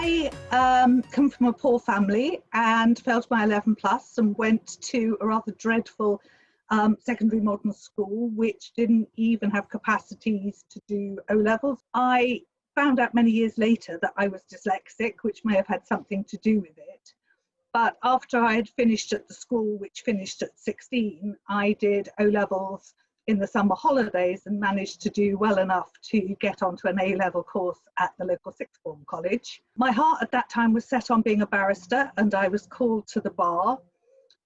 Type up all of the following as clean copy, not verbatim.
I come from a poor family and failed my 11 plus and went to a rather dreadful secondary modern school, which didn't even have capacities to do O-levels. I found out many years later that I was dyslexic, which may have had something to do with it. But after I had finished at the school, which finished at 16, I did O-levels in the summer holidays and managed to do well enough to get onto an A-level course at the local sixth form college. My heart at that time was set on being a barrister, and I was called to the bar.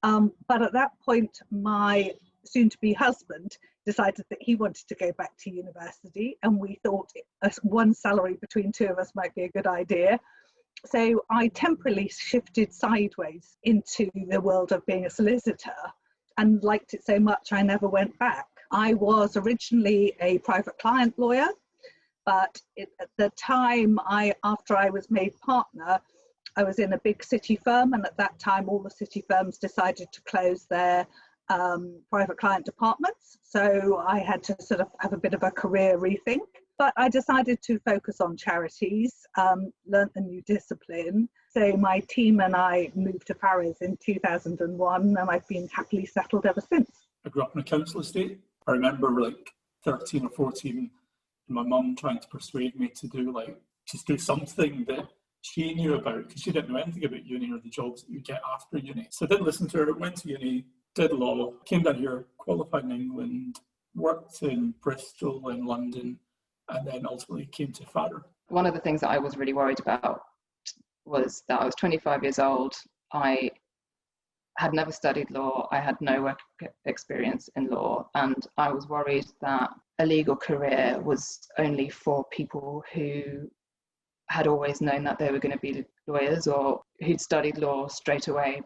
But at that point, my soon-to-be husband decided that he wanted to go back to university, and we thought one salary between two of us might be a good idea. So I temporarily shifted sideways into the world of being a solicitor and liked it so much I never went back. I was originally a private client lawyer, but at the time, after I was made partner, I was in a big city firm, and at that time all the city firms decided to close their private client departments. So I had to sort of have a bit of a career rethink. But I decided to focus on charities, learnt a new discipline. So my team and I moved to Paris in 2001, and I've been happily settled ever since. I grew up in a council estate. I remember like 13 or 14, my mum trying to persuade me to just do something that she knew about, because she didn't know anything about uni or the jobs that you get after uni. So I didn't listen to her, went to uni, did law, came down here, qualified in England, worked in Bristol and London, and then ultimately came to Farrer. One of the things that I was really worried about was that I was 25 years old. I had never studied law. I had no work experience in law. And I was worried that a legal career was only for people who had always known that they were going to be lawyers, or who'd studied law straight away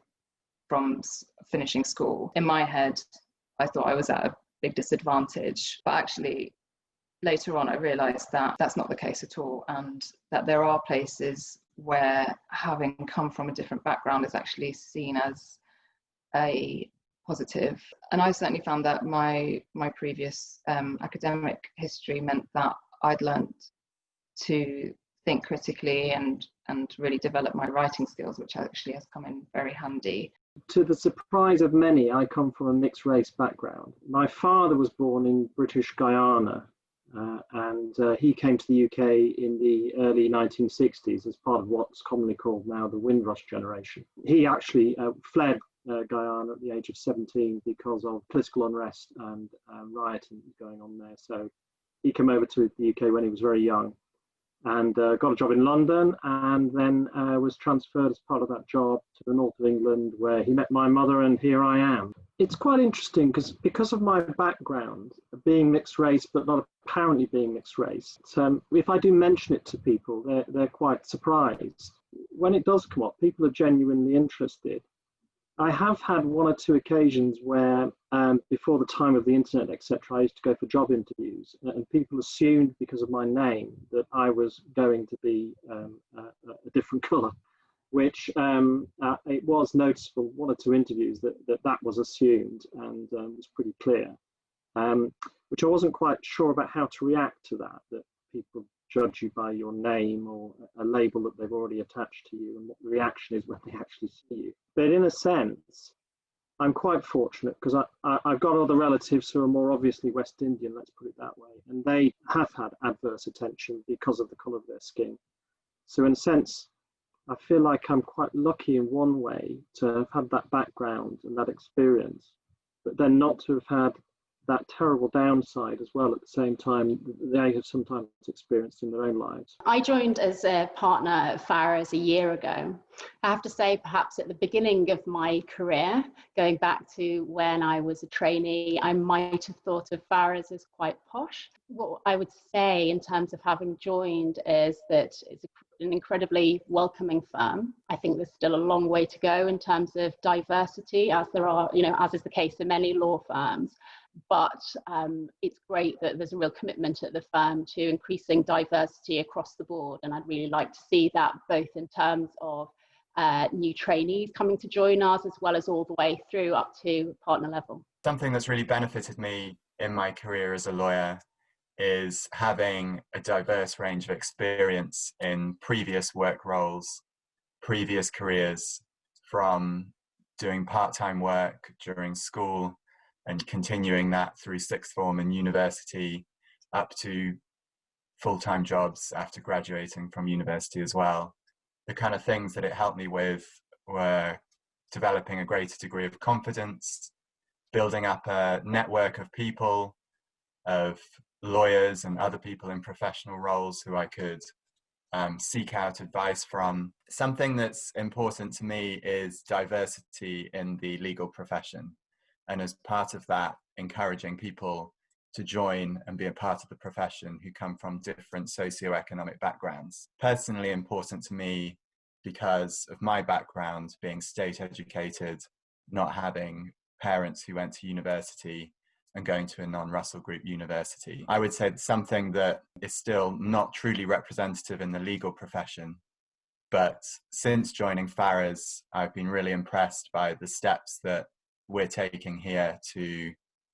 from finishing school. In my head, I thought I was at a big disadvantage. But actually, later on, I realised that that's not the case at all, and that there are places where having come from a different background is actually seen as a positive. And I certainly found that my previous academic history meant that I'd learned to think critically and really develop my writing skills, which actually has come in very handy. To the surprise of many, I come from a mixed race background. My father was born in British Guyana, and he came to the UK in the early 1960s as part of what's commonly called now the Windrush generation. He actually fled Guyana at the age of 17 because of political unrest and rioting going on there. So he came over to the UK when he was very young, and got a job in London, and then was transferred as part of that job to the north of England, where he met my mother, and here I am. It's quite interesting because of my background, being mixed race, but not apparently being mixed race. So if I do mention it to people, they're quite surprised. When it does come up, people are genuinely interested. I have had one or two occasions where, before the time of the internet, etc., I used to go for job interviews, and people assumed because of my name that I was going to be a different colour, which it was noticeable, one or two interviews, that was assumed, and was pretty clear, which I wasn't quite sure about how to react to that people judge you by your name or a label that they've already attached to you, and what the reaction is when they actually see you. But in a sense, I'm quite fortunate because I've got other relatives who are more obviously West Indian, let's put it that way, and they have had adverse attention because of the colour of their skin. So in a sense, I feel like I'm quite lucky in one way to have had that background and that experience, but then not to have had that terrible downside as well at the same time they have sometimes experienced in their own lives. I joined as a partner at Farrers a year ago. I have to say, perhaps at the beginning of my career, going back to when I was a trainee, I might have thought of Farrers as quite posh. What I would say in terms of having joined is that it's an incredibly welcoming firm. I think there's still a long way to go in terms of diversity, as there are, as is the case in many law firms. But it's great that there's a real commitment at the firm to increasing diversity across the board. And I'd really like to see that both in terms of new trainees coming to join us, as well as all the way through up to partner level. Something that's really benefited me in my career as a lawyer is having a diverse range of experience in previous work roles, previous careers, from doing part-time work during school and continuing that through sixth form and university, up to full-time jobs after graduating from university as well. The kind of things that it helped me with were developing a greater degree of confidence, building up a network of people, of lawyers and other people in professional roles who I could seek out advice from. Something that's important to me is diversity in the legal profession. And as part of that, encouraging people to join and be a part of the profession who come from different socioeconomic backgrounds. Personally important to me because of my background, being state educated, not having parents who went to university and going to a non-Russell Group university. I would say it's something that is still not truly representative in the legal profession. But since joining Farrers, I've been really impressed by the steps that we're taking here to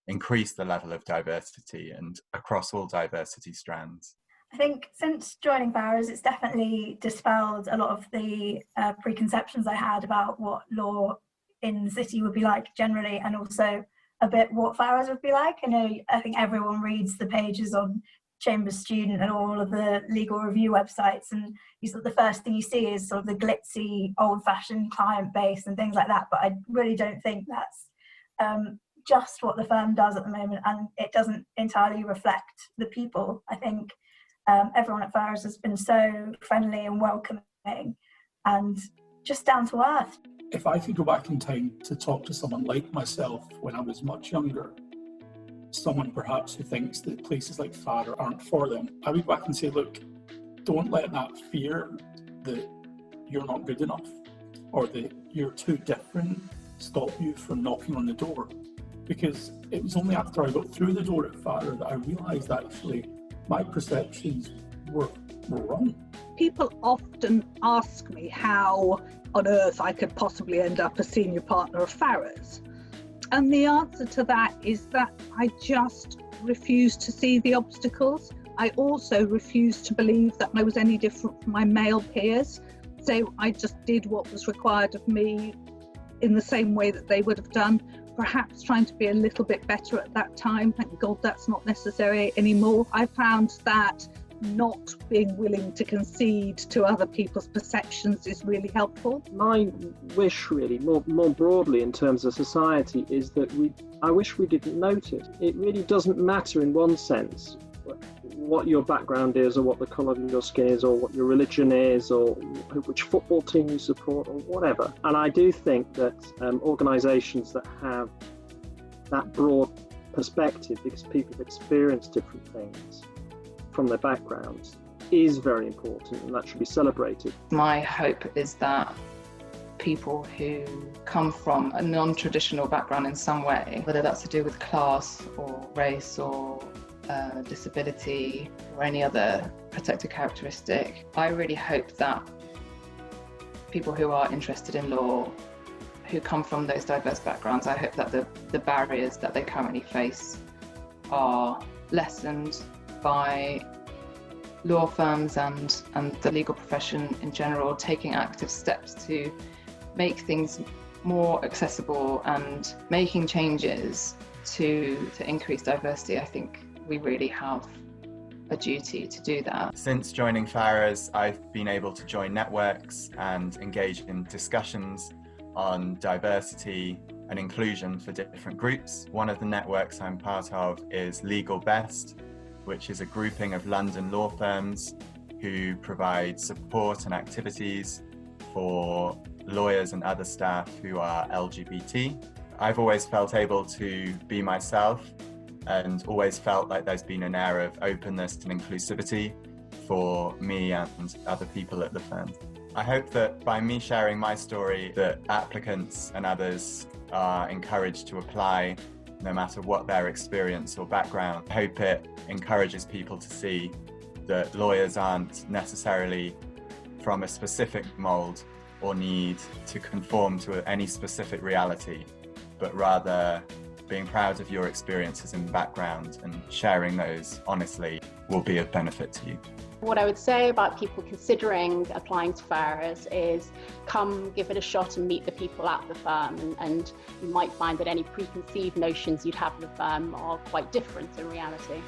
increase the level of diversity and across all diversity strands. I think since joining Farrers, it's definitely dispelled a lot of the preconceptions I had about what law in the city would be like generally, and also a bit what Farrers would be like. I think everyone reads the pages on Chambers Student and all of the legal review websites, and the first thing you see is sort of the glitzy, old-fashioned client base and things like that. But I really don't think that's just what the firm does at the moment, and it doesn't entirely reflect the people. I think everyone at Farrers has been so friendly and welcoming and just down to earth. If I could go back in time to talk to someone like myself when I was much younger, someone perhaps who thinks that places like Farrers aren't for them, I would go back and say, look, don't let that fear that you're not good enough or that you're too different stop you from knocking on the door. Because it was only after I got through the door at Farrers that I realised that actually my perceptions were wrong. People often ask me how on earth I could possibly end up a senior partner of Farrers. And the answer to that is that I just refuse to see the obstacles. I also refuse to believe that I was any different from my male peers. So I just did what was required of me in the same way that they would have done, perhaps trying to be a little bit better at that time. Thank God that's not necessary anymore. I found that not being willing to concede to other people's perceptions is really helpful. My wish really, more broadly in terms of society, is that I wish we didn't notice. It really doesn't matter in one sense what your background is or what the colour of your skin is or what your religion is or which football team you support or whatever. And I do think that organisations that have that broad perspective, because people have experienced different things from their backgrounds, is very important, and that should be celebrated. My hope is that people who come from a non-traditional background in some way, whether that's to do with class or race or disability or any other protected characteristic, I really hope that people who are interested in law, who come from those diverse backgrounds, I hope that the barriers that they currently face are lessened by law firms and the legal profession in general taking active steps to make things more accessible and making changes to increase diversity. I think we really have a duty to do that. Since joining Farrers, I've been able to join networks and engage in discussions on diversity and inclusion for different groups. One of the networks I'm part of is Legal Best, which is a grouping of London law firms who provide support and activities for lawyers and other staff who are LGBT. I've always felt able to be myself and always felt like there's been an air of openness and inclusivity for me and other people at the firm. I hope that by me sharing my story, that applicants and others are encouraged to apply no matter what their experience or background. I hope it encourages people to see that lawyers aren't necessarily from a specific mould or need to conform to any specific reality, but rather being proud of your experiences and background and sharing those honestly will be of benefit to you. What I would say about people considering applying to Farrers is come give it a shot and meet the people at the firm, and you might find that any preconceived notions you'd have of the firm are quite different in reality.